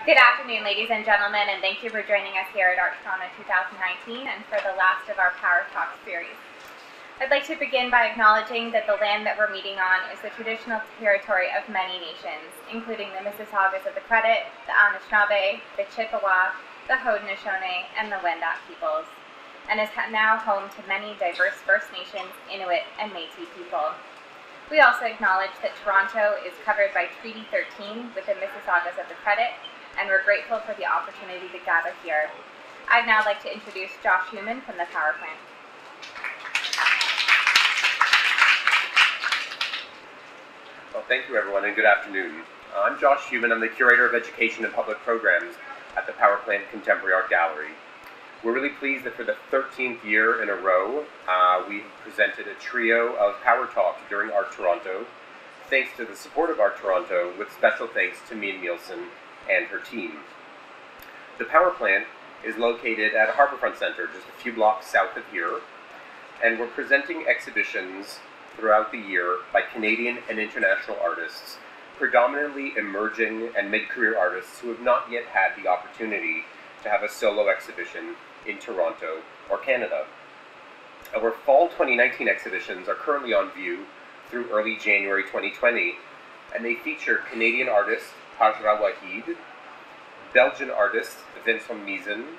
Good afternoon, ladies and gentlemen, and thank you for joining us here at Art Toronto 2019 and for the last of our Power Talk series. I'd like to begin by acknowledging that the land that we're meeting on is the traditional territory of many nations, including the Mississaugas of the Credit, the Anishinaabe, the Chippewa, the Haudenosaunee, and the Wendat peoples, and is now home to many diverse First Nations, Inuit, and Métis people. We also acknowledge that Toronto is covered by Treaty 13 with the Mississaugas of the Credit, and we're grateful for the opportunity to gather here. I'd now like to introduce Josh Neuman from the Power Plant. Well, thank you everyone, and good afternoon. I'm Josh Neuman. I'm the Curator of Education and Public Programs at the Power Plant Contemporary Art Gallery. We're really pleased that for the 13th year in a row, we've presented a trio of Power Talks during Art Toronto, thanks to the support of Art Toronto, with special thanks to Mia Nielsen and her team. The Power Plant is located at Harbourfront Centre, just a few blocks south of here, and we're presenting exhibitions throughout the year by Canadian and international artists, predominantly emerging and mid-career artists who have not yet had the opportunity to have a solo exhibition in Toronto or Canada. Our fall 2019 exhibitions are currently on view through early January 2020, and they feature Canadian artist Arjuna Neuman, Belgian artist Vincent Mizan,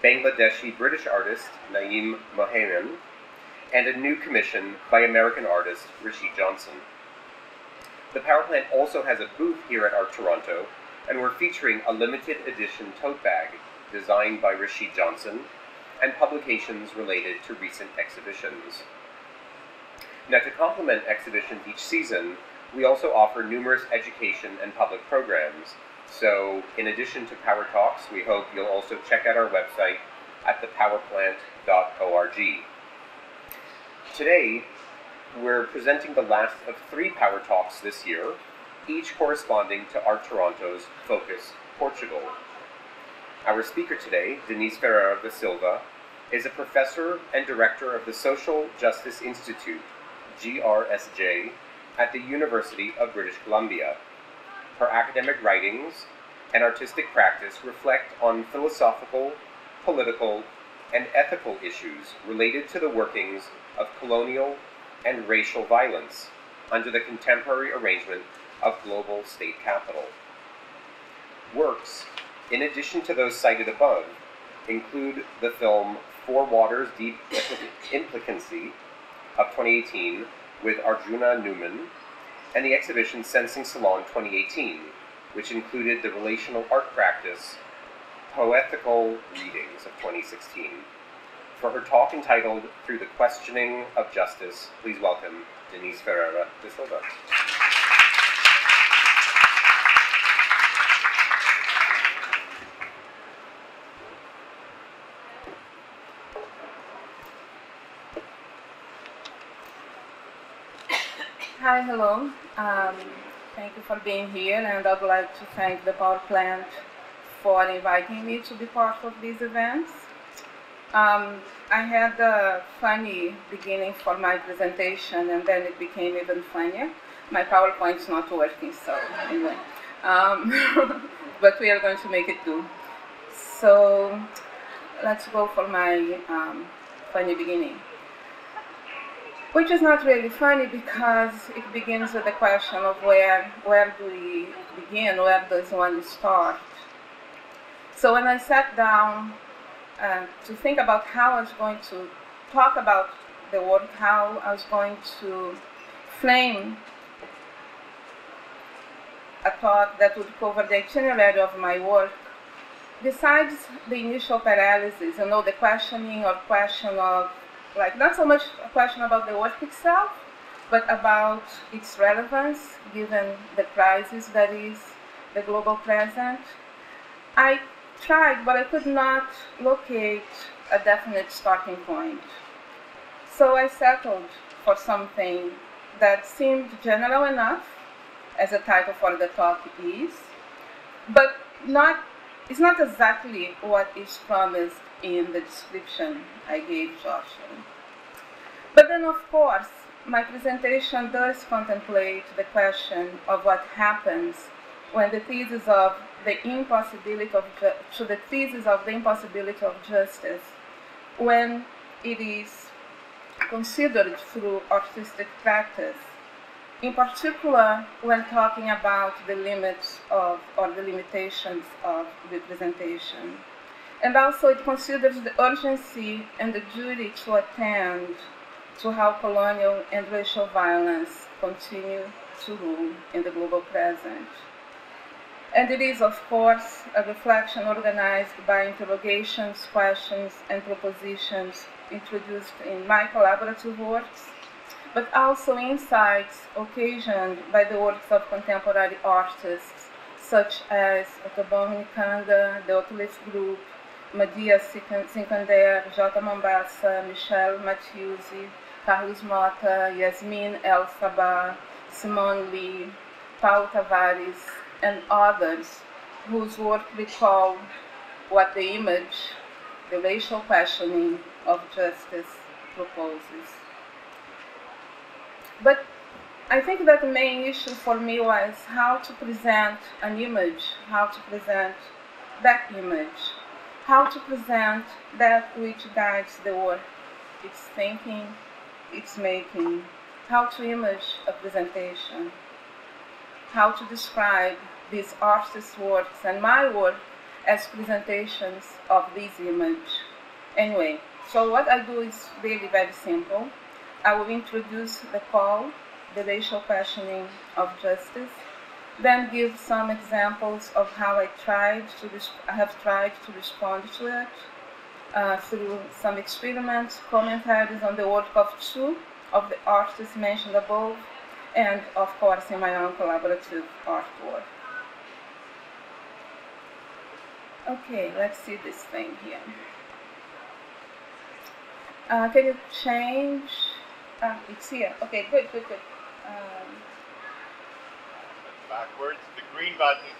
Bangladeshi British artist Naeem Mohamed, and a new commission by American artist Rishi Johnson. The Power Plant also has a booth here at Art Toronto, and we're featuring a limited edition tote bag designed by Rishi Johnson and publications related to recent exhibitions. Now, to complement exhibitions each season, we also offer numerous education and public programs. So, in addition to Power Talks, we hope you'll also check out our website at thepowerplant.org. Today, we're presenting the last of 3 Power Talks this year, each corresponding to Art Toronto's Focus Portugal. Our speaker today, Denise Ferreira da Silva, is a professor and director of the Social Justice Institute-GRSJ at the University of British Columbia. Her academic writings and artistic practice reflect on philosophical, political, and ethical issues related to the workings of colonial and racial violence under the contemporary arrangement of global state capital. Works, in addition to those cited above, include the film Four Waters Deep Implicancy of 2018 with Arjuna Neuman, and the exhibition Sensing Salon 2018, which included the relational art practice Poethical Readings of 2016. For her talk entitled Through the Questioning of Justice, please welcome Denise Ferreira da Silva. Hi, hello. Thank you for being here, and I'd like to thank the Power Plant for inviting me to be part of these events. I had a funny beginning for my presentation, and then it became even funnier. My PowerPoint's not working, so anyway. But we are going to make it do. So let's go for my funny beginning. Which is not really funny because it begins with the question of where do we begin, where does one start? So when I sat down to think about how I was going to talk about the work, how I was going to frame a talk that would cover the itinerary of my work, besides the initial paralysis, the questioning or question of, not so much a question about the work itself, but about its relevance given the crisis that is the global present. I tried, but I could not locate a definite starting point. So I settled for something that seemed general enough, as the title for the talk is, but it's not exactly what is promised in the description I gave Joshua. But then, of course, my presentation does contemplate the question of what happens when the thesis of the impossibility of to the thesis of the impossibility of justice, when it is considered through artistic practice, in particular when talking about the limits of or the limitations of representation. And also it considers the urgency and the duty to attend to how colonial and racial violence continue to rule in the global present. And it is, of course, a reflection organized by interrogations, questions, and propositions introduced in my collaborative works, but also insights occasioned by the works of contemporary artists, such as Otobon Nikanda, the Otolith Group, Madia Sinkander, J. Mombassa, Michelle Mathiusi, Carlos Mota, Yasmin El Sabah, Simone Lee, Paulo Tavares, and others whose work recall what the image, the racial questioning of justice proposes. But I think that the main issue for me was how to present an image, how to present that image, how to present that which guides the work, its thinking, its making, how to image a presentation, how to describe these artists' works and my work as presentations of this image. Anyway, so what I do is really very simple. I will introduce the call, the racial questioning of justice, then give some examples of how I have tried to respond to it through some experiments, commentaries on the work of two of the artists mentioned above, and of course in my own collaborative artwork. Okay, let's see this thing here. Can you change? It's here. Okay, good. Backwards, the green button.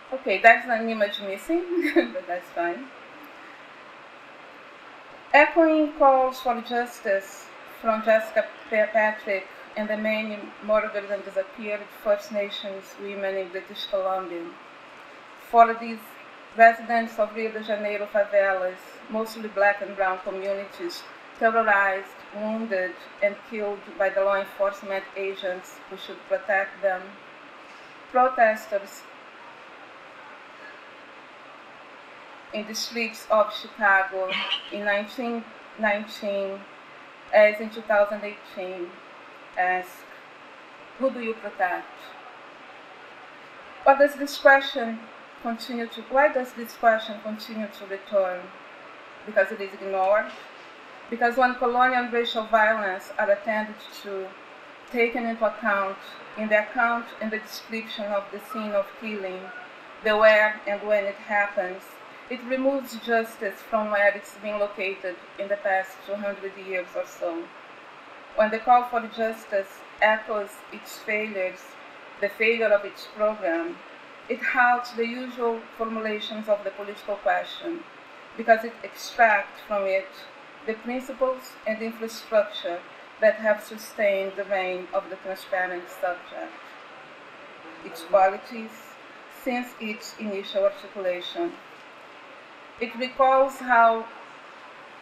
There. Okay, that's an image missing, but that's fine. Echoing calls for justice from Jessica Patrick and the many murdered and disappeared First Nations women in British Columbia. For these residents of Rio de Janeiro favelas, mostly black and brown communities, terrorized, wounded, and killed by the law enforcement agents who should protect them. Protesters in the streets of Chicago in 1919, as in 2018, ask, who do you protect? Why does this question continue to return? Because it is ignored? Because when colonial and racial violence are attended to, taken into account in the description of the scene of killing, the where and when it happens, it removes justice from where it's been located in the past 200 years or so. When the call for justice echoes its failures, the failure of its program, it halts the usual formulations of the political question, because it extracts from it the principles and infrastructure that have sustained the reign of the transparent subject, its qualities since its initial articulation. It recalls how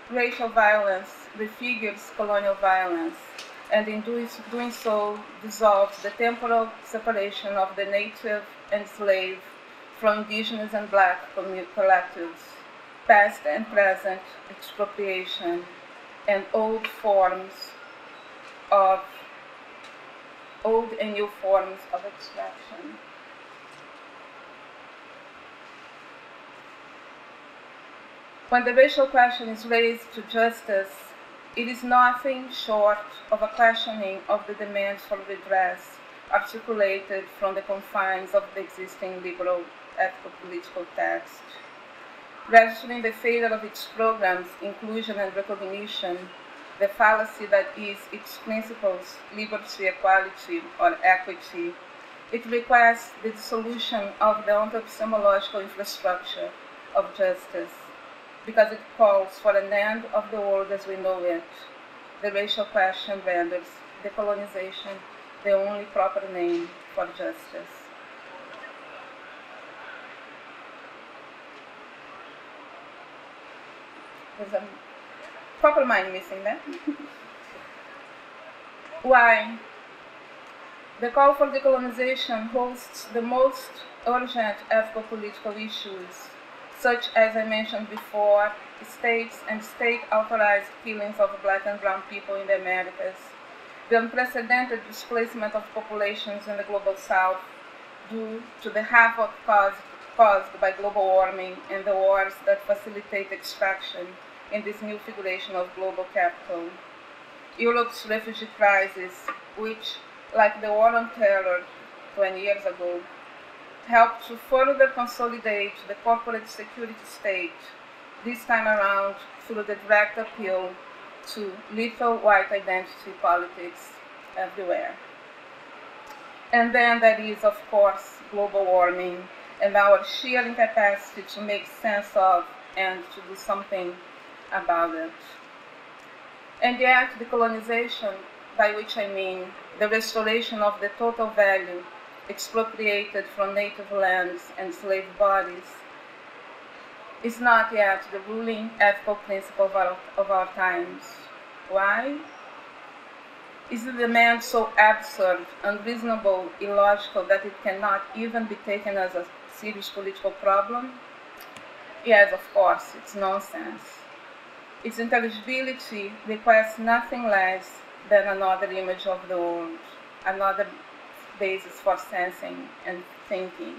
racial violence prefigures colonial violence, and in doing so dissolves the temporal separation of the native and slave from indigenous and black collectives, past and present expropriation, and old and new forms of extraction. When the racial question is raised to justice, it is nothing short of a questioning of the demands for redress articulated from the confines of the existing liberal ethico-political text. Registering the failure of its programs, inclusion and recognition, the fallacy that is its principles, liberty, equality, or equity, it requires the dissolution of the epistemological infrastructure of justice, because it calls for an end of the world as we know it. The racial question renders decolonization the only proper name for justice. There's a couple mind missing there. Why? The call for decolonization hosts the most urgent ethical-political issues, such as I mentioned before, states and state-authorized killings of black and brown people in the Americas, the unprecedented displacement of populations in the global south due to the havoc caused by global warming and the wars that facilitate extraction in this new figuration of global capital, Europe's refugee crisis, which, like the war on terror 20 years ago, helped to further consolidate the corporate security state, this time around through the direct appeal to lethal white identity politics everywhere. And then there is, of course, global warming and our sheer incapacity to make sense of and to do something about it. And yet, decolonization, by which I mean the restoration of the total value expropriated from native lands and slave bodies, is not yet the ruling ethical principle of our times. Why? Is the demand so absurd, unreasonable, illogical that it cannot even be taken as a serious political problem? Yes, of course, it's nonsense. Its intelligibility requires nothing less than another image of the world, another basis for sensing and thinking.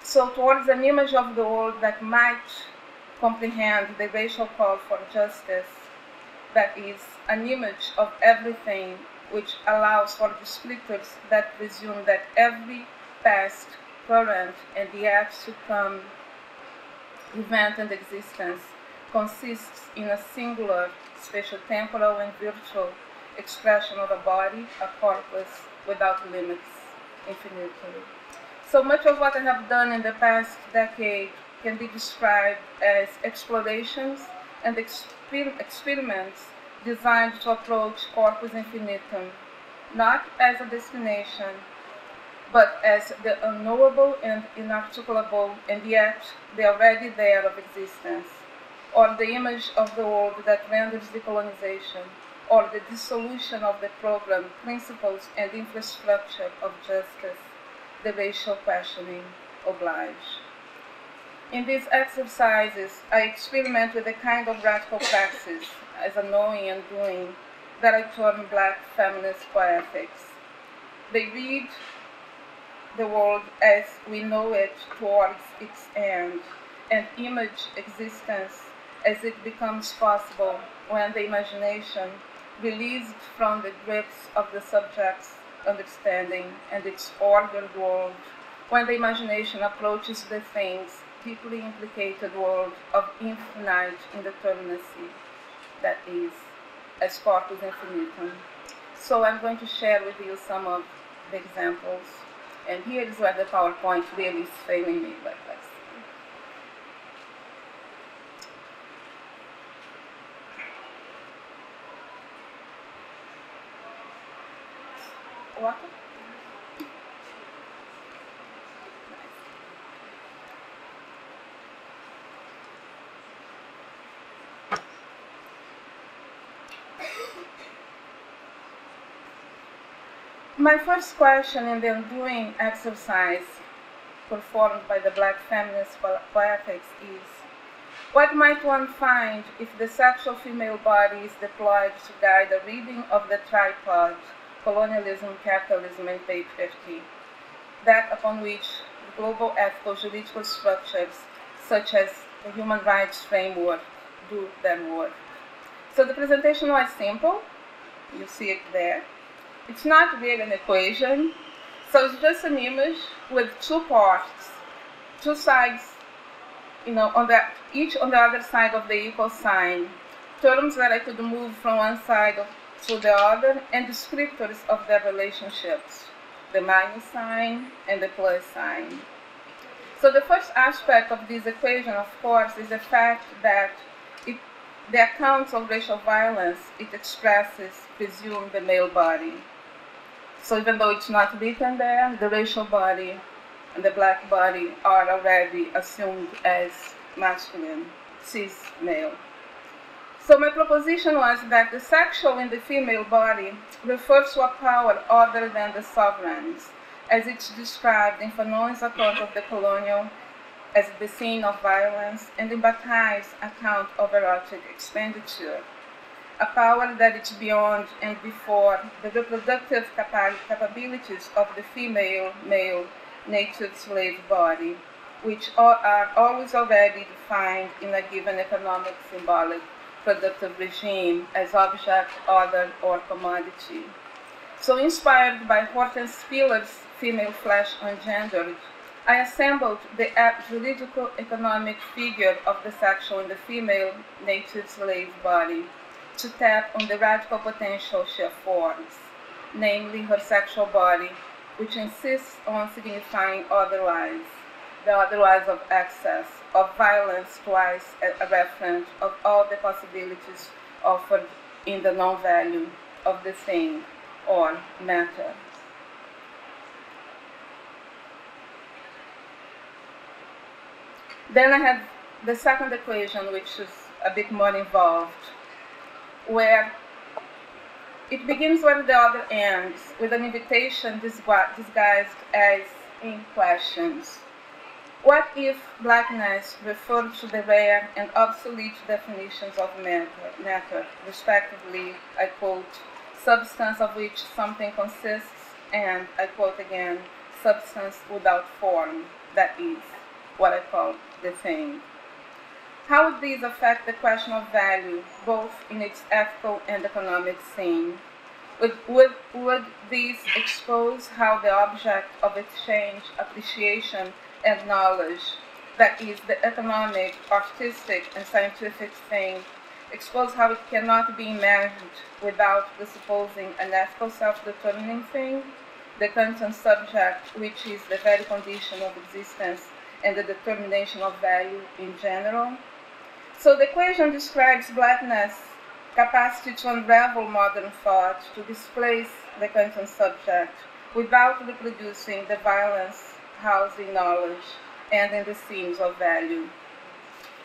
So towards an image of the world that might comprehend the racial call for justice, that is, an image of everything which allows for descriptors that presume that every past, current, and yet to come event and existence consists in a singular, spatial-temporal and virtual expression of a body, a corpus without limits, infinitely. So much of what I have done in the past decade can be described as explorations and experiments designed to approach corpus infinitum, not as a destination, but as the unknowable and inarticulable, and yet the already there of existence, or the image of the world that renders decolonization, or the dissolution of the program, principles, and infrastructure of justice, the racial questioning oblige. In these exercises, I experiment with a kind of radical praxis, as a knowing and doing, that I term Black feminist poetics. They read the world as we know it towards its end, and image existence as it becomes possible when the imagination, released from the grips of the subject's understanding and its ordered world, when the imagination approaches the things deeply implicated world of infinite indeterminacy, that is, as corpus infinitum. So I'm going to share with you some of the examples, and here is where the PowerPoint really is failing me, but let's see. What? My first question in the undoing exercise performed by the Black feminist poetics is, what might one find if the sexual female body is deployed to guide the reading of the tripod, colonialism, capitalism, and patriarchy, that upon which global ethical juridical structures, such as the human rights framework, do their work? So the presentation was simple. You see it there. It's not really an equation, so it's just an image with two parts, two sides, each on the other side of the equal sign, terms that I could move from one side to the other, and descriptors of their relationships, the minus sign and the plus sign. So the first aspect of this equation, of course, is the fact that the accounts of racial violence, it expresses, presume, the male body. So even though it's not written there, the racial body and the Black body are already assumed as masculine, cis male. So my proposition was that the sexual in the female body refers to a power other than the sovereign's, as it's described in Fanon's account of the colonial as the scene of violence, and in Bataille's account of erotic expenditure. A power that is beyond and before the reproductive capabilities of the female, male, native slave body, which are always already defined in a given economic, symbolic, productive regime as object, other, or commodity. So inspired by Hortense Spiller's Female Flesh Ungendered, I assembled the juridical economic figure of the sexual in the female native slave body to tap on the radical potential she affords, namely her sexual body, which insists on signifying otherwise, the otherwise of excess, of violence twice a referent of all the possibilities offered in the non-value of the thing or matter. Then I have the second equation, which is a bit more involved, where it begins where the other ends, with an invitation disguised as in questions. What if blackness referred to the rare and obsolete definitions of matter, respectively, I quote, substance of which something consists, and, I quote again, substance without form, that is, what I call the thing. How would these affect the question of value, both in its ethical and economic scene? Would these expose how the object of exchange, appreciation, and knowledge, that is, the economic, artistic, and scientific thing, expose how it cannot be imagined without presupposing an ethical self-determining thing, the Kantian subject, which is the very condition of existence and the determination of value in general? So the equation describes blackness' capacity to unravel modern thought, to displace the Kantian subject, without reproducing the violence housed in knowledge and in the themes of value.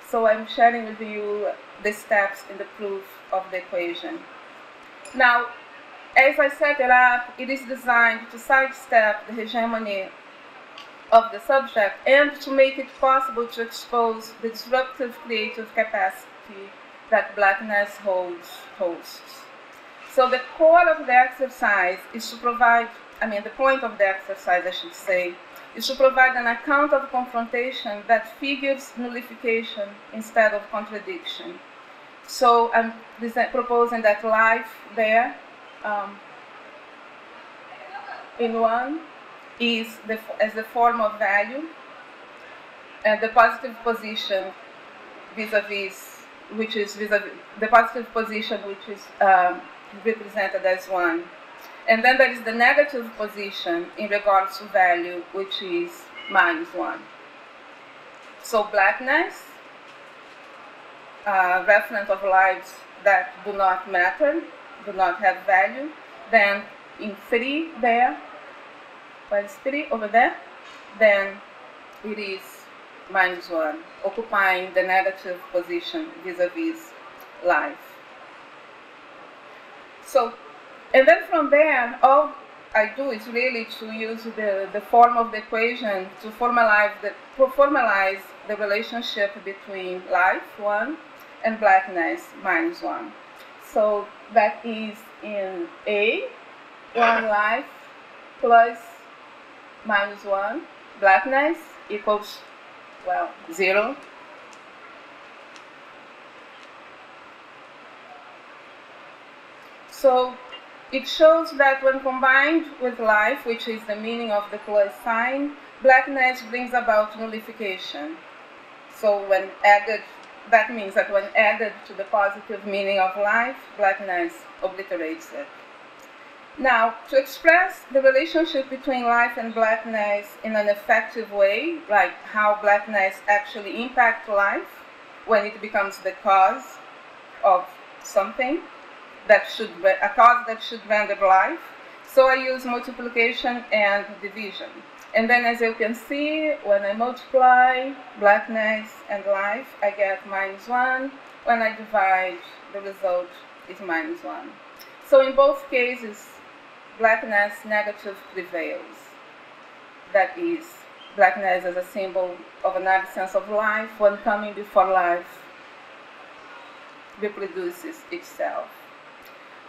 So I'm sharing with you the steps in the proof of the equation. Now, as I set it up, it is designed to sidestep the hegemony of the subject and to make it possible to expose the disruptive creative capacity that blackness hosts. So the core of the exercise is to provide, the point of the exercise, I should say, is to provide an account of confrontation that figures nullification instead of contradiction. So I'm proposing that life there, in one, is as the form of value, and the positive position vis-a-vis, which is the positive position which is represented as one. And then there is the negative position in regards to value, which is -1. So blackness, referent of lives that do not matter, do not have value. Then in 3 there, where is 3? Over there. Then it is -1, occupying the negative position vis-a-vis life. So, and then from there, all I do is really to use the form of the equation to formalize the relationship between life, 1, and blackness, -1. So that is in A, 1 life plus -1, blackness equals, 0. So it shows that when combined with life, which is the meaning of the plus sign, blackness brings about nullification. So when added, that means that when added to the positive meaning of life, blackness obliterates it. Now, to express the relationship between life and blackness in an effective way, like how blackness actually impacts life when it becomes the cause of something, a cause that should render life. So I use multiplication and division. And then as you can see, when I multiply blackness and life, I get -1 when I divide, the result is -1. So in both cases, blackness negative prevails. That is, blackness as a symbol of an absence of life, when coming before life reproduces itself.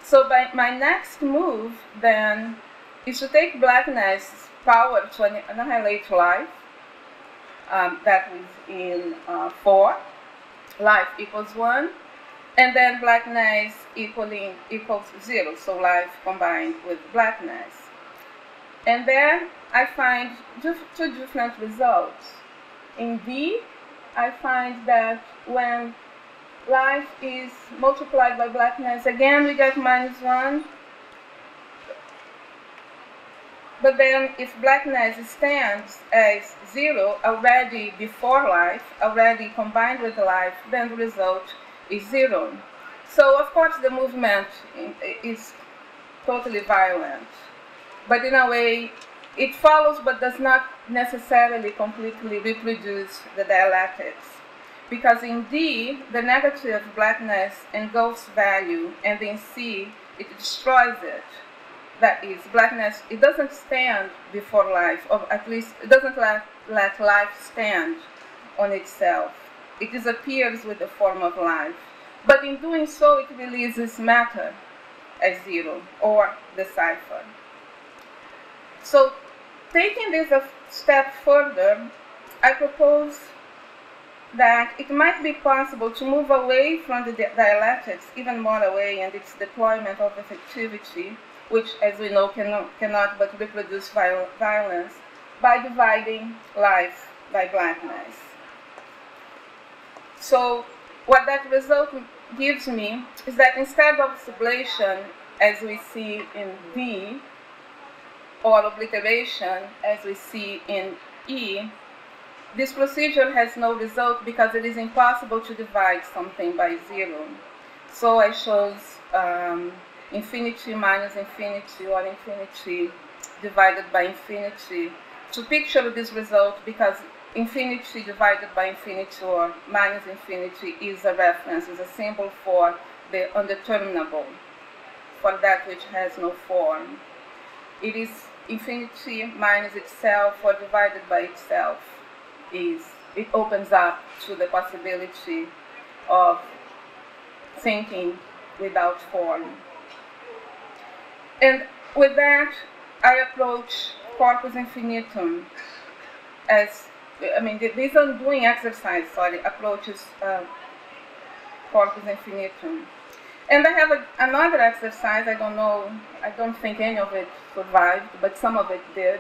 So my next move then is to take blackness power to annihilate life. That is in 4. Life equals 1. And then blackness equals 0. So life combined with blackness. And then I find two different results. In D, I find that when life is multiplied by blackness, again we get -1. But then if blackness stands as 0 already before life, already combined with life, then the result is 0. So of course the movement is totally violent. But in a way, it follows but does not necessarily completely reproduce the dialectics. Because in D, the negative blackness engulfs value, and in C, it destroys it. That is, blackness, it doesn't stand before life, or at least it doesn't let life stand on itself. It disappears with the form of life. But in doing so, it releases matter as 0, or the cipher. So, taking this a step further, I propose that it might be possible to move away from the dialectics, even more away, and its deployment of effectivity, which, as we know, cannot but reproduce violence, by dividing life by blackness. So, what that result gives me is that instead of sublation, as we see in D, or obliteration, as we see in E, this procedure has no result because it is impossible to divide something by 0. So I chose infinity minus infinity, or infinity divided by infinity, to picture this result, because infinity divided by infinity or minus infinity is a reference, is a symbol for the undeterminable, for that which has no form. It is infinity minus itself or divided by itself. It opens up to the possibility of thinking without form. And with that, I approach corpus infinitum as, this undoing exercise, approaches corpus infinitum. And I have another exercise, I don't think any of it survived, but some of it did.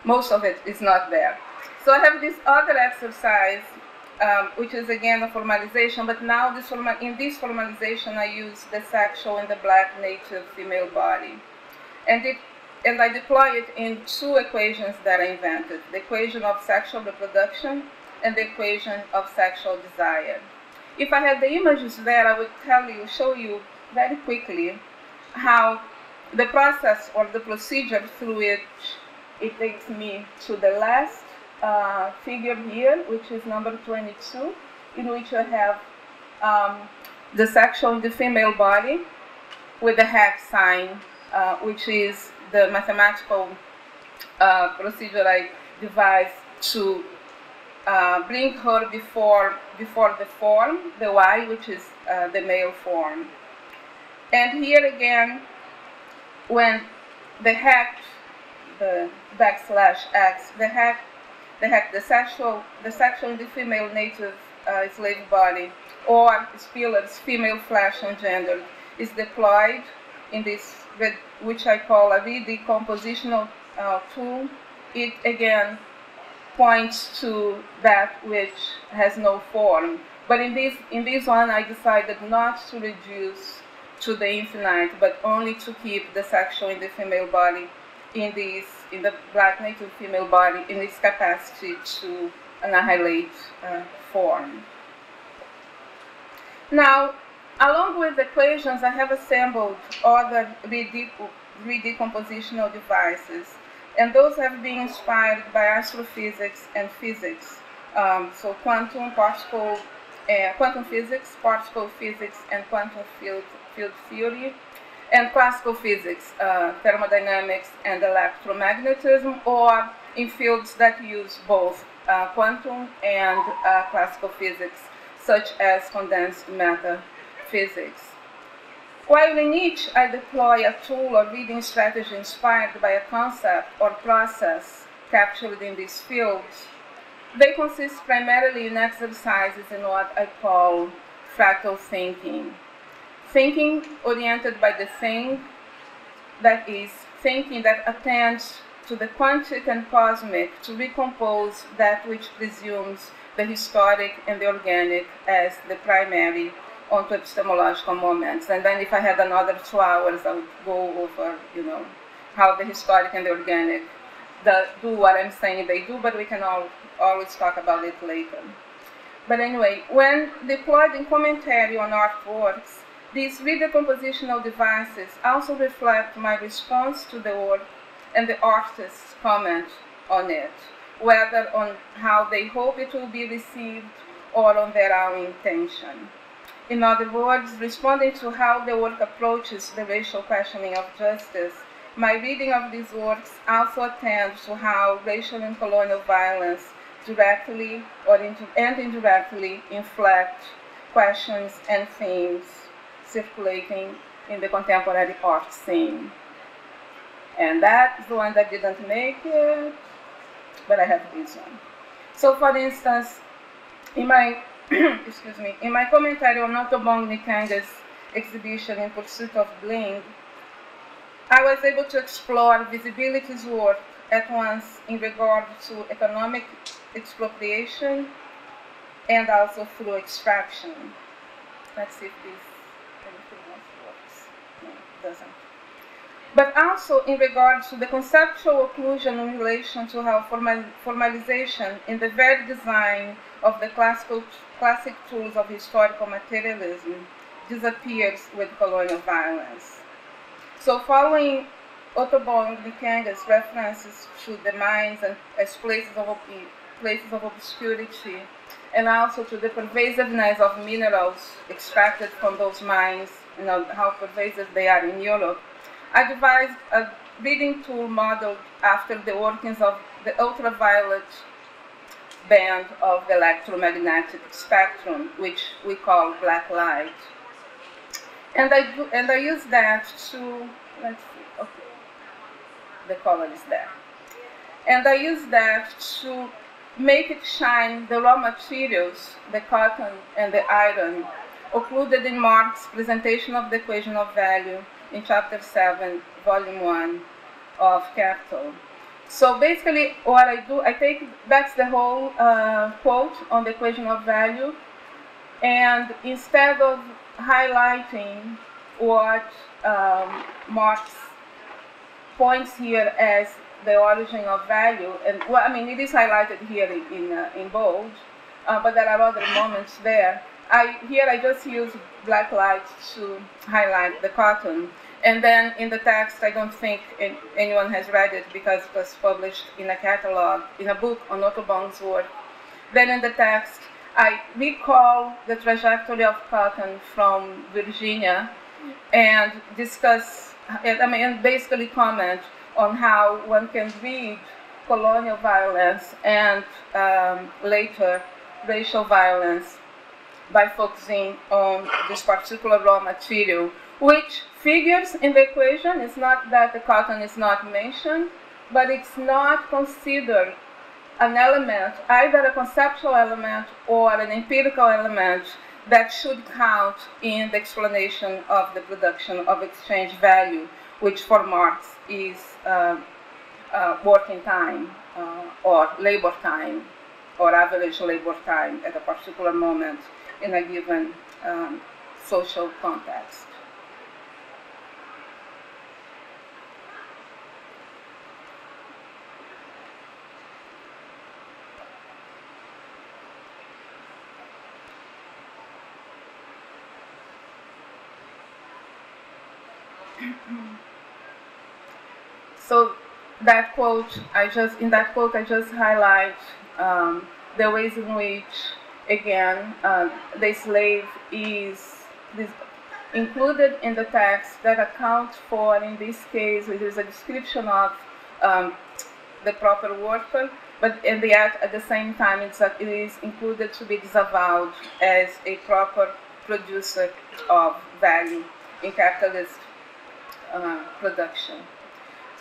Most of it is not there. So I have this other exercise, which is again a formalization, but now in this formalization I use the sexual and the black native female body. And I deploy it in 2 equations that I invented, the equation of sexual reproduction and the equation of sexual desire. If I had the images there, I would show you very quickly how the process or the procedure through which it takes me to the last figure here, which is number 22, in which I have the sexual and the female body with the hex sign, which is the mathematical procedure I devised to bring her before the form, the Y, which is the male form. And here again, when the hex, the \x, the sexual and the female native slave body, or Spiller's female flesh ungendered, is deployed in this, which I call a redecompositional tool. It again points to that which has no form. But in this one, I decided not to reduce to the infinite, but only to keep the sexual in the female body in the black native female body in its capacity to annihilate form. Now, along with equations, I have assembled other redecompositional devices, and those have been inspired by astrophysics and physics, So quantum, particle, quantum physics, particle physics, and quantum field theory, and classical physics, thermodynamics and electromagnetism, or in fields that use both quantum and classical physics, such as condensed matter physics. While in each I deploy a tool or reading strategy inspired by a concept or process captured in these fields, they consist primarily in exercises in what I call fractal thinking. Thinking oriented by the thing, that is, thinking that attends to the quantic and cosmic to recompose that which presumes the historic and the organic as the primary onto epistemological moments. And then if I had another 2 hours, I would go over, how the historic and the organic do what I'm saying they do, but we can always talk about it later. But anyway, when deployed in commentary on artworks, these reader-compositional devices also reflect my response to the work and the artist's comment on it, whether on how they hope it will be received or on their own intention. In other words, responding to how the work approaches the racial questioning of justice, my reading of these works also attends to how racial and colonial violence directly and indirectly inflect questions and themes circulating in the contemporary art scene. And that's the one that didn't make it, but I have this one. So for instance, in my in my commentary on Otobong Nikanga's exhibition In Pursuit of Bling, I was able to explore visibility's work at once in regard to economic expropriation and also through extraction. Let's see if anything else works. No, it doesn't. But also in regard to the conceptual occlusion in relation to how formalization in the very design of the classic tools of historical materialism disappears with colonial violence. So following Otobong Nikanga's references to the mines and as places of obscurity, and also to the pervasiveness of minerals extracted from those mines, how pervasive they are in Europe, I devised a reading tool modeled after the workings of the ultraviolet band of the electromagnetic spectrum, which we call black light. And I use that to, let's see, okay, the color is there. And I use that to make it shine the raw materials, the cotton and the iron, occluded in Marx's presentation of the equation of value in chapter 7, volume 1 of Capital. So basically what I do, that's the whole quote on the equation of value, and instead of highlighting what Marx points here as the origin of value, and well, I mean, it is highlighted here in bold, but there are other moments there. Here I just use black light to highlight the cotton, and then in the text, I don't think anyone has read it because it was published in a catalog, in a book on Otobong's work. Then in the text, I recall the trajectory of cotton from Virginia and discuss, and basically comment on how one can read colonial violence and later racial violence by focusing on this particular raw material, which figures in the equation. It's not that the cotton is not mentioned, but it's not considered an element, either a conceptual element or an empirical element that should count in the explanation of the production of exchange value, which for Marx is working time or labor time or average labor time at a particular moment in a given social context. So that quote, I just highlight the ways in which, again, the slave is included in the text that accounts for, in this case, it is a description of the proper worker, but yet at the same time it is included to be disavowed as a proper producer of value in capitalist production.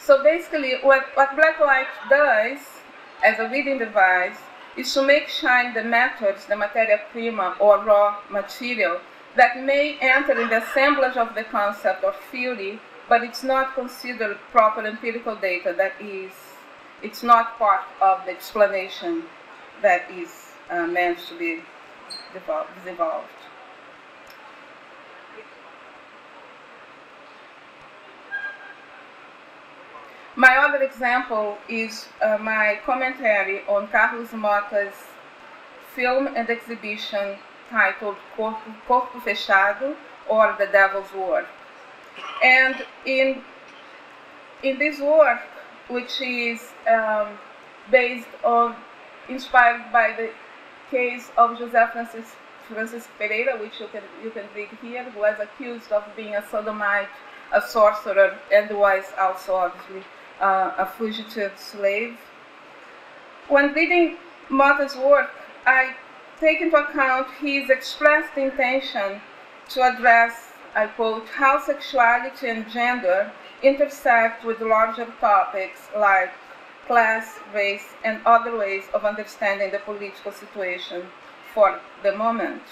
So basically what Blacklight does as a reading device is to make shine the methods, the materia prima or raw material that may enter in the assemblage of the concept or theory, but it's not considered proper empirical data. That is, it's not part of the explanation that is meant to be devolved. My other example is my commentary on Carlos Motta's film and exhibition titled Corpo Fechado, or The Devil's Work. And in this work, which is inspired by the case of José Francisco Ferreira, which you can read here, who was accused of being a sodomite, a sorcerer, and was also obviously a fugitive slave. When reading Motta's work, I take into account his expressed intention to address, I quote, how sexuality and gender intersect with larger topics like class, race, and other ways of understanding the political situation for the moment.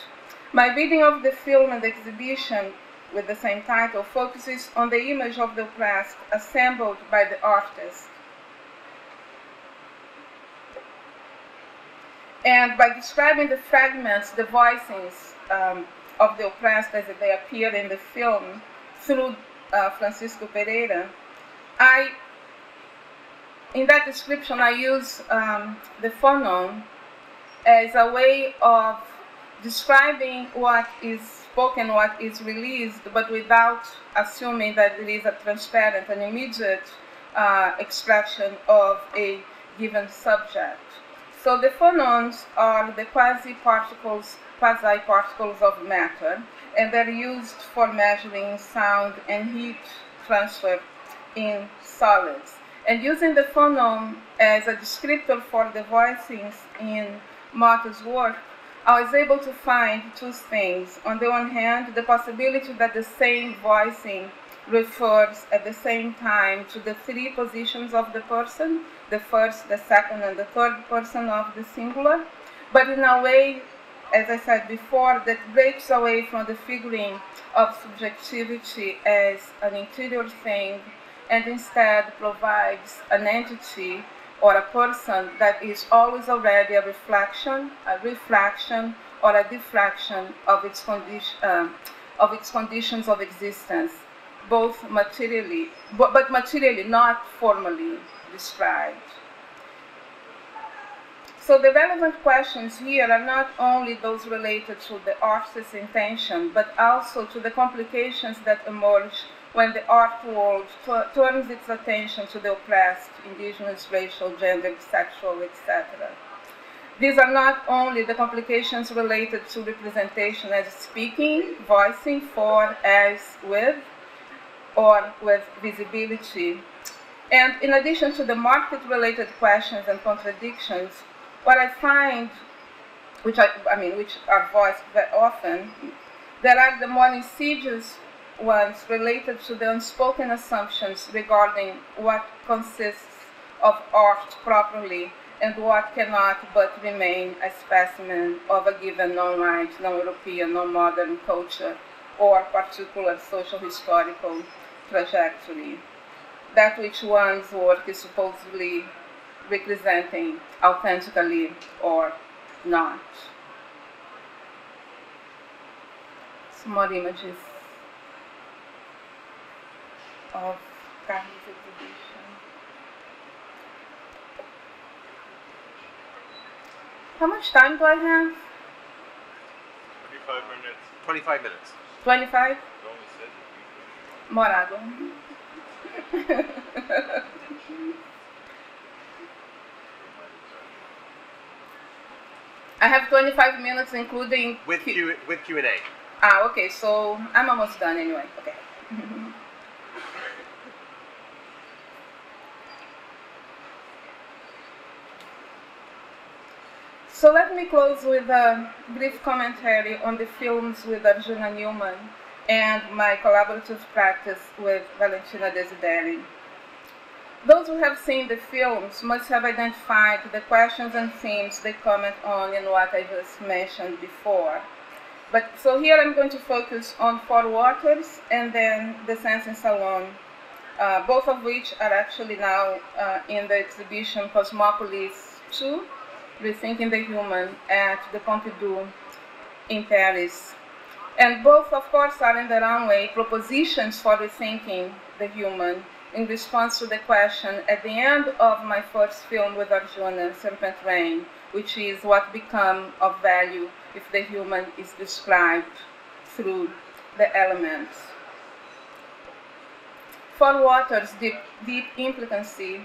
My reading of the film and the exhibition with the same title focuses on the image of the oppressed assembled by the artist. And by describing the fragments, the voicings of the oppressed as they appear in the film through Francisco Pereira, in that description I use the phonon as a way of describing what is spoken, what is released, but without assuming that it is a transparent and immediate expression of a given subject. So the phonons are the quasi-particles of matter, and they're used for measuring sound and heat transfer in solids. And using the phonon as a descriptor for the voicings in Motta's work, I was able to find two things. On the one hand, the possibility that the same voicing refers at the same time to the three positions of the person, the first, the second, and the third person of the singular, but in a way, as I said before, that breaks away from the figuring of subjectivity as an interior thing and instead provides an entity or a person that is always already a reflection, or a diffraction of its conditions of existence, both materially, but materially, not formally described. So the relevant questions here are not only those related to the artist's intention, but also to the complications that emerge when the art world turns its attention to the oppressed, indigenous, racial, gendered, sexual, etc. These are not only the complications related to representation as speaking, voicing, for, as, with, or with visibility. And in addition to the market-related questions and contradictions, what I find, which are voiced very often, there are the more insidious ones related to the unspoken assumptions regarding what consists of art properly and what cannot but remain a specimen of a given non-white, non-European, non-modern culture or particular social historical trajectory. That which one's work is supposedly representing authentically or not. Some more images of Carlos' exhibition. How much time do I have? 25 minutes. 25 minutes. 25? It only says it. More água. I have 25 minutes, including with Q&A. Ah, okay. So I'm almost done anyway. Okay. So let me close with a brief commentary on the films with Arjuna Neuman and my collaborative practice with Valentina Desideri. Those who have seen the films must have identified the questions and themes they comment on in what I just mentioned before. But so here I'm going to focus on Four Waters and then the Sensing Salon, both of which are actually now in the exhibition Cosmopolis 2, Rethinking the Human, at the Pompidou in Paris. And both, of course, are in their own way propositions for rethinking the human in response to the question at the end of my first film with Arjuna, Serpent Rain, which is what become of value if the human is described through the elements. Four Waters, deep implicancy,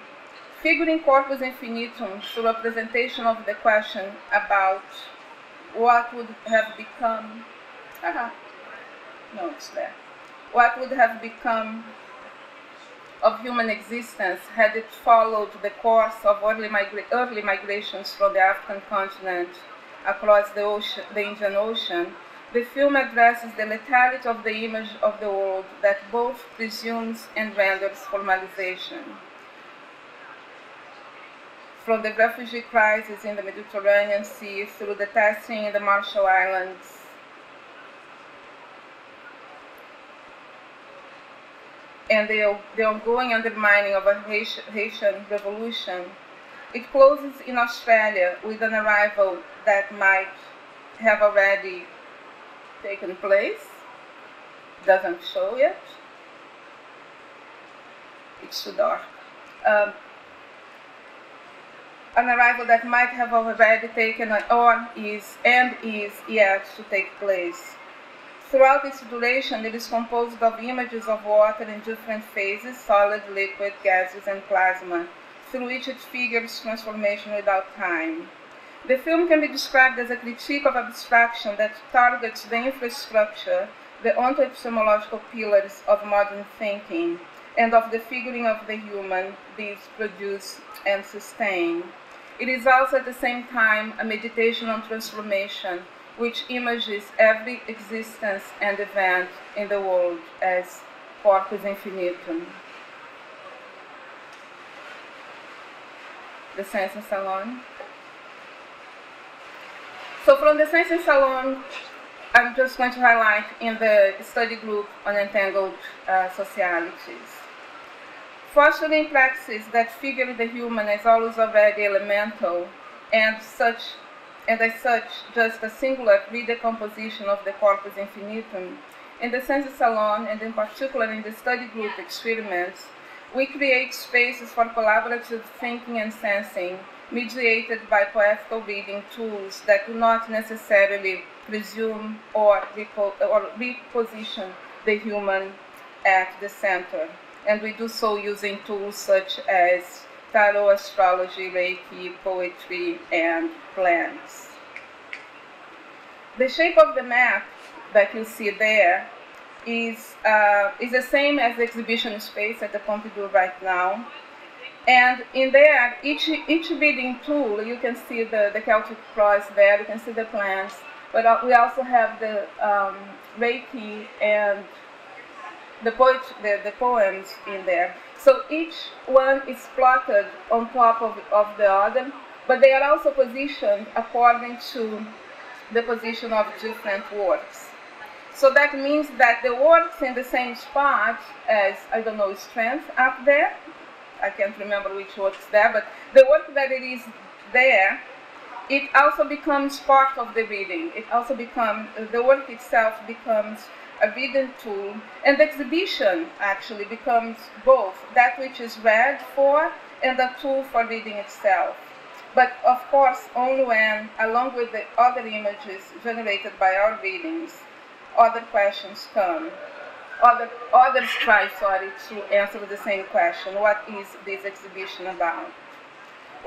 figuring corpus infinitum through a presentation of the question about what would have become, no, it's there. What would have become of human existence had it followed the course of early migrations from the African continent across the ocean, the Indian Ocean. The film addresses the lethality of the image of the world that both presumes and renders formalization. From the refugee crisis in the Mediterranean Sea through the testing in the Marshall Islands, and the ongoing undermining of a Haitian revolution, it closes in Australia with an arrival that might have already taken place. Doesn't show yet. It's too dark. An arrival that might have already taken or is yet to take place. Throughout its duration, it is composed of images of water in different phases, solid, liquid, gases, and plasma, through which it figures transformation without time. The film can be described as a critique of abstraction that targets the infrastructure, the ontological pillars of modern thinking, and of the figuring of the human these produce and sustain. It is also at the same time a meditation on transformation, which images every existence and event in the world as corpus infinitum. The Sensing Salon. So from the Sensing Salon, I'm just going to highlight in the study group on entangled socialities. Fostering praxis that figure the human as always already elemental and as such just a singular redecomposition of the corpus infinitum. In the Sensing Salon, and in particular in the study group experiments, we create spaces for collaborative thinking and sensing, mediated by poetical reading tools that do not necessarily presume or reposition the human at the center. And we do so using tools such as tarot, astrology, Reiki, poetry, and plants. The shape of the map that you see there is the same as the exhibition space at the Pompidou right now. And in there, each reading tool, you can see the Celtic cross there, you can see the plants, but we also have the Reiki and the poems in there. So each one is plotted on top of the other, but they are also positioned according to the position of different works. So that means that the works in the same spot as, I don't know, strength up there, I can't remember which work's there, but the work that it is there, it also becomes part of the reading. It also becomes, the work itself becomes a reading tool, and the exhibition actually becomes both that which is read for and a tool for reading itself. But of course, only when, along with the other images generated by our readings, other questions come. Others try, to answer the same question: what is this exhibition about?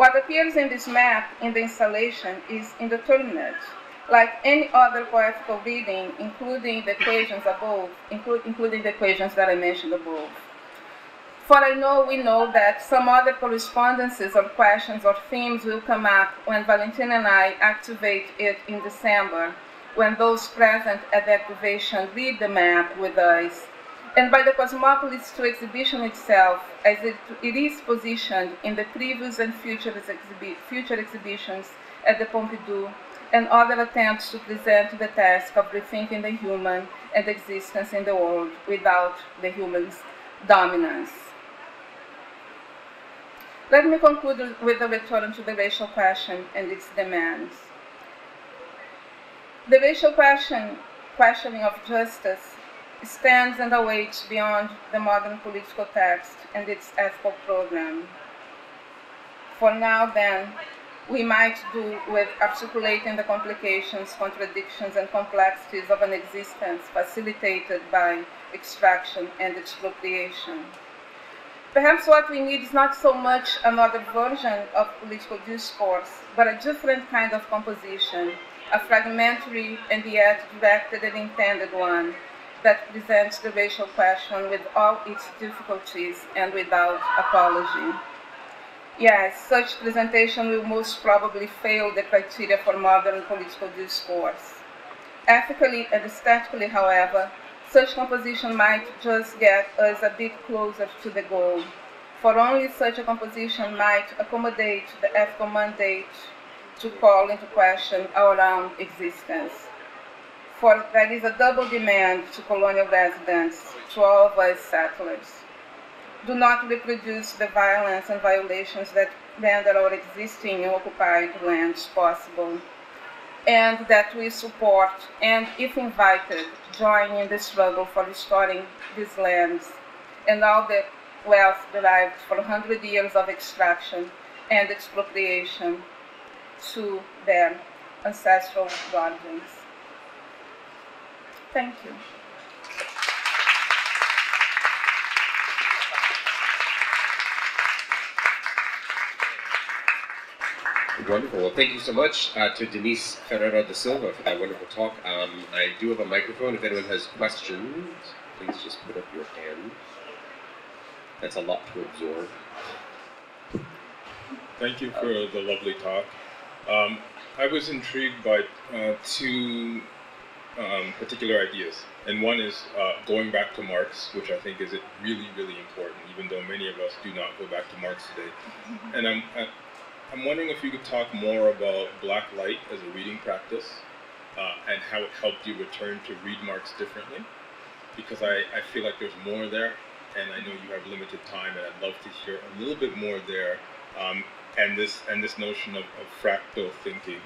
What appears in this map in the installation is indeterminate. Like any other poetical reading, including the equations above, including the equations that I mentioned above. For we know that some other correspondences or questions or themes will come up when Valentina and I activate it in December, when those present at the activation read the map with us, and by the Cosmopolis 2 exhibition itself, as it is positioned in the previous and future exhibitions at the Pompidou, and other attempts to present the task of rethinking the human and existence in the world without the human's dominance. Let me conclude with a return to the racial question and its demands. The racial questioning of justice stands and awaits beyond the modern political text and its ethical program. For now, then, we might do with articulating the complications, contradictions, and complexities of an existence facilitated by extraction and expropriation. Perhaps what we need is not so much another version of political discourse, but a different kind of composition, a fragmentary and yet directed and intended one that presents the racial question with all its difficulties and without apology. Yes, such presentation will most probably fail the criteria for modern political discourse. Ethically and aesthetically, however, such composition might just get us a bit closer to the goal, for only such a composition might accommodate the ethical mandate to call into question our own existence. For there is a double demand to colonial residents, to all of us settlers. Do not reproduce the violence and violations that render our existing in occupied lands possible, and that we support and, if invited, join in the struggle for restoring these lands and all the wealth derived for 100 years of extraction and expropriation to their ancestral guardians. Thank you. Wonderful. Well, thank you so much to Denise Ferreira da Silva for that wonderful talk. I do have a microphone. If anyone has questions, please just put up your hand. That's a lot to absorb. Thank you for the lovely talk. I was intrigued by two particular ideas. And one is going back to Marx, which I think is really, really important, even though many of us do not go back to Marx today. And I'm wondering if you could talk more about black light as a reading practice and how it helped you return to read Marx differently, because I feel like there's more there, and I know you have limited time, and I'd love to hear a little bit more there, and this notion of fractal thinking,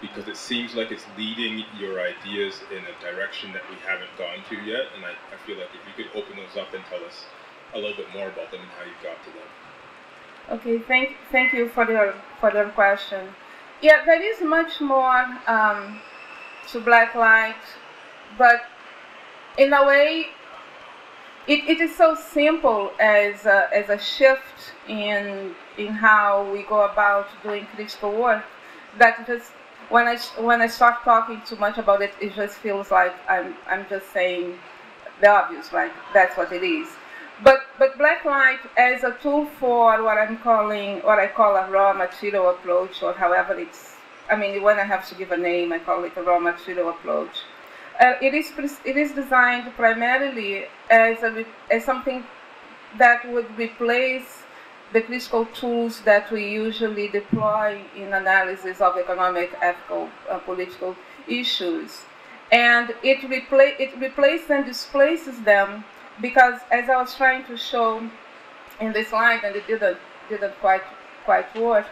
because it seems like it's leading your ideas in a direction that we haven't gone to yet, and I feel like if you could open those up and tell us a little bit more about them and how you got to them. Okay, thank you for your question. Yeah, there is much more to black light, but in a way, it is so simple as a shift in how we go about doing critical work that just when I start talking too much about it, it just feels like I'm just saying the obvious, right? That's what it is. But black light as a tool for what I call a raw material approach, or however when I have to give a name, I call it a raw material approach. It is designed primarily as something that would replace the critical tools that we usually deploy in analysis of economic, ethical, political issues, and it replaces and displaces them. Because, as I was trying to show in this slide, and it didn't quite work,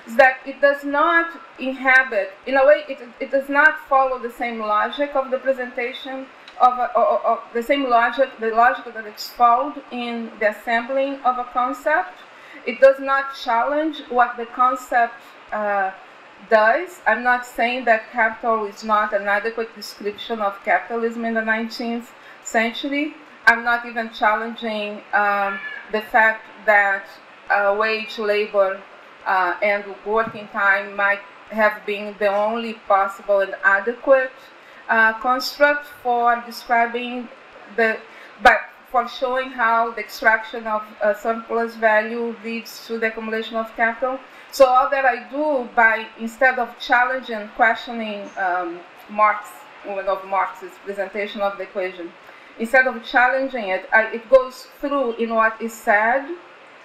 is that it does not inhabit, in a way, it does not follow the same logic of the presentation of the same logic, the logic that is followed in the assembling of a concept. It does not challenge what the concept does. I'm not saying that capital is not an adequate description of capitalism in the 19th century. I'm not even challenging the fact that wage labor and working time might have been the only possible and adequate construct for describing for showing how the extraction of surplus value leads to the accumulation of capital. So all that I do instead of challenging, questioning one of Marx's presentation of the equation, instead of challenging it, it goes through in what is said,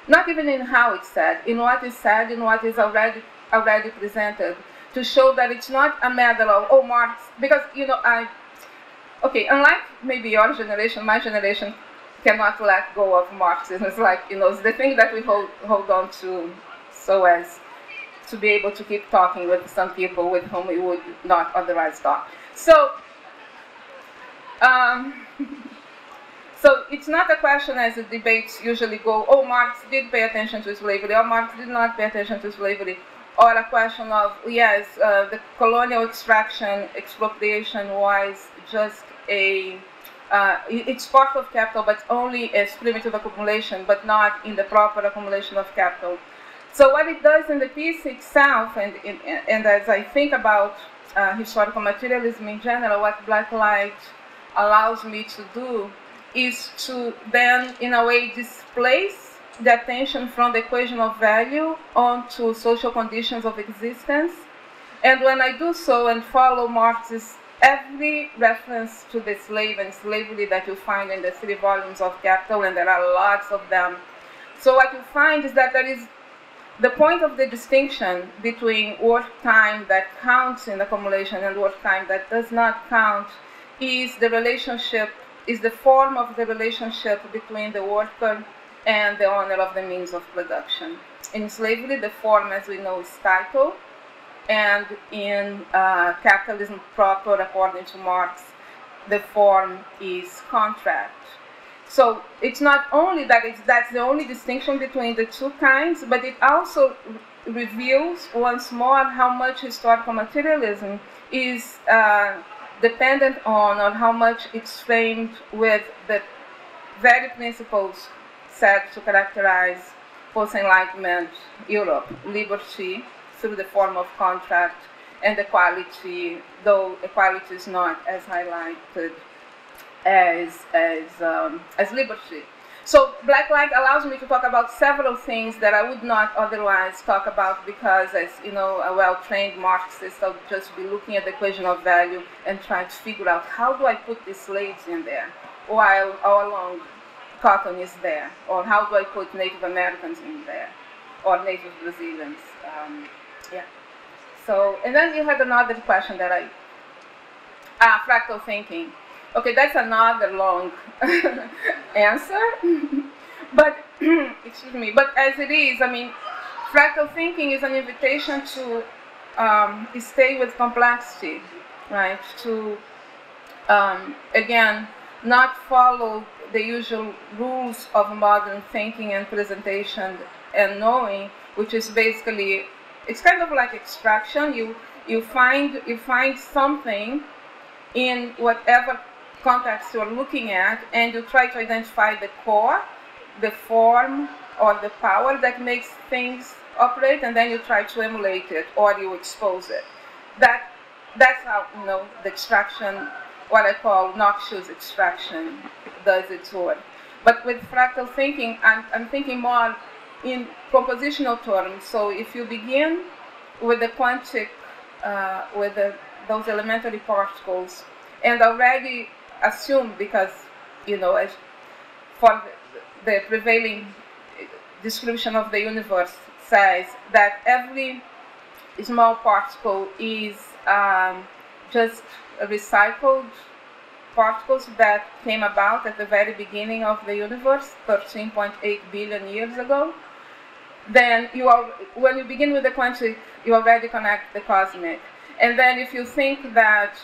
not even in how it's said, in what is said, in what is already presented, to show that it's not a matter of, oh, Marx, because, unlike maybe your generation, my generation cannot let go of Marxism. It's like, it's the thing that we hold on to so as to be able to keep talking with some people with whom we would not otherwise talk. So, so it's not a question as the debates usually go, oh, Marx did pay attention to slavery, or Marx did not pay attention to slavery, or a question of, yes, the colonial expropriation was just it's part of capital, but only as primitive accumulation, but not in the proper accumulation of capital. So what it does in the piece itself, and as I think about historical materialism in general, what black light allows me to do is to then, in a way, displace the attention from the equation of value onto social conditions of existence. And when I do so and follow Marx's every reference to the slave and slavery that you find in the 3 volumes of Capital, and there are lots of them. So what you find is that there is the point of the distinction between work time that counts in accumulation and work time that does not count is the relationship, is the form of the relationship between the worker and the owner of the means of production. In slavery, the form, as we know, is title. And in capitalism proper, according to Marx, the form is contract. So it's not only that that's the only distinction between the two kinds, but it also reveals once more how much historical materialism is dependent on, or how much it's framed with the very principles said to characterize post-Enlightenment Europe: liberty through the form of contract, and equality, though equality is not as highlighted as liberty. So black light allows me to talk about several things that I would not otherwise talk about, because, as you know, a well-trained Marxist, I'll just be looking at the equation of value and trying to figure out how do I put the slaves in there while all along cotton is there, or how do I put Native Americans in there, or Native Brazilians. Yeah. So, and then you had another question that fractal thinking. Okay, that's another long answer, but, excuse me, but as it is, I mean, fractal thinking is an invitation to stay with complexity, right? To, again, not follow the usual rules of modern thinking and presentation and knowing, which is basically, it's kind of like extraction. You find something in whatever context you're looking at, and you try to identify the core, the form, or the power that makes things operate, and then you try to emulate it, or you expose it. That's how, you know, the extraction, what I call noxious extraction, does its work. But with fractal thinking, I'm thinking more in compositional terms. So if you begin with the quantic, with those elementary particles, and already assume, because, you know, as for the prevailing description of the universe says that every small particle is just recycled particles that came about at the very beginning of the universe, 13.8 billion years ago, then when you begin with the quantic, you already connect the cosmic. And then if you think that,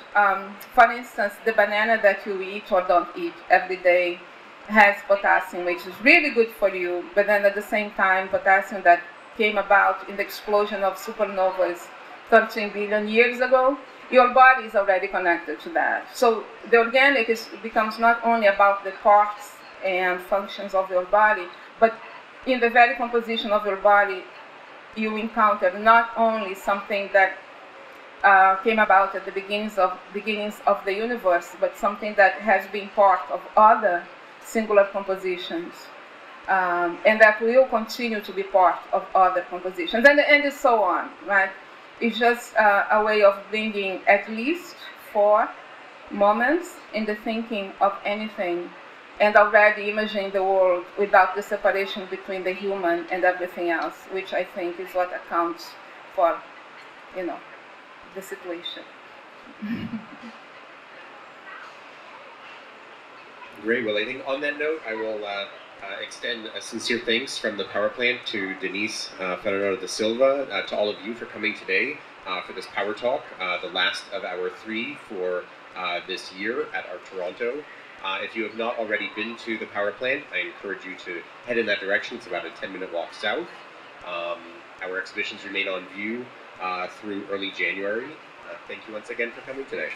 for instance, the banana that you eat or don't eat every day has potassium, which is really good for you, but then at the same time, potassium that came about in the explosion of supernovas 13 billion years ago, your body is already connected to that. So the organic becomes not only about the parts and functions of your body, but in the very composition of your body, you encounter not only something that came about at the beginnings of the universe, but something that has been part of other singular compositions, and that will continue to be part of other compositions, and so on, right? It's just a way of bringing at least 4 moments in the thinking of anything, and already imagining the world without the separation between the human and everything else, which I think is what accounts for, the situation. Great. Well, I think on that note, I will extend a sincere thanks from the power plant to Denise Ferreira da Silva, to all of you for coming today for this power talk, the last of our 3 for this year at our Toronto. If you have not already been to the power plant, I encourage you to head in that direction. It's about a 10-minute walk south. Our exhibitions remain on view through early January. Thank you once again for coming today.